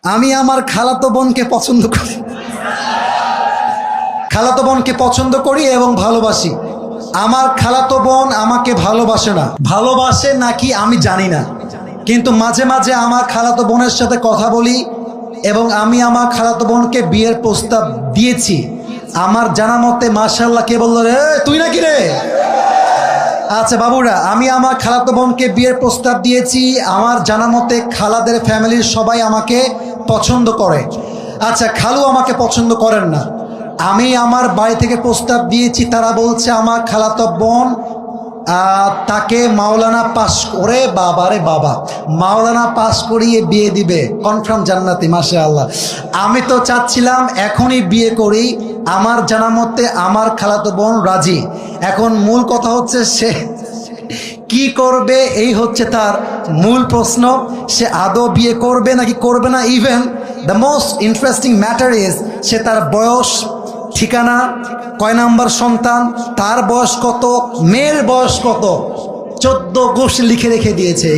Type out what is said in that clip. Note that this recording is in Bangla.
আমি আমার খালাতো বোনকে পছন্দ করি, খালাতো বোনকে পছন্দ করি এবং ভালোবাসি। আমার খালাতো বোন আমাকে ভালোবাসে না, ভালোবাসে নাকি আমি জানি না, কিন্তু মাঝে মাঝে আমার খালাতো বোনের সাথে কথা বলি এবং আমি আমার খালাতো বোনকে বিয়ের প্রস্তাব দিয়েছি। আমার জানা মতে মাশাআল্লাহ, কে বললো রে, তুই নাকি রে? আচ্ছা বাবুরা, আমি আমার খালাতো বোনকে বিয়ের প্রস্তাব দিয়েছি। আমার জানা মতে খালাদের ফ্যামিলির সবাই আমাকে পছন্দ করে। আচ্ছা, খালু আমাকে পছন্দ করেন না। আমি আমার বাড়ি থেকে প্রস্তাব দিয়েছি, তারা বলছে আমার খালাতো বোন তাকে মাওলানা পাস করে, বাবা রে বাবা, মাওলানা পাস করিয়ে বিয়ে দিবে, কনফার্ম জান্নাতি, মাশাআল্লাহ। আমি তো চাচ্ছিলাম এখনই বিয়ে করি। আমার জানা মতে আমার খালাতো বোন রাজি। এখন মূল কথা হচ্ছে সে কি করবে, এই হচ্ছে তার মূল প্রশ্ন। সে আদৌ বিয়ে করবে নাকি করবে না। Even the most interesting matter is সে তার বয়স, ঠিকানা, কয় নাম্বার সন্তান, তার বয়স কত, মেয়ের বয়স কত, 14 গোষ্ঠী লিখে রেখে দিয়েছে।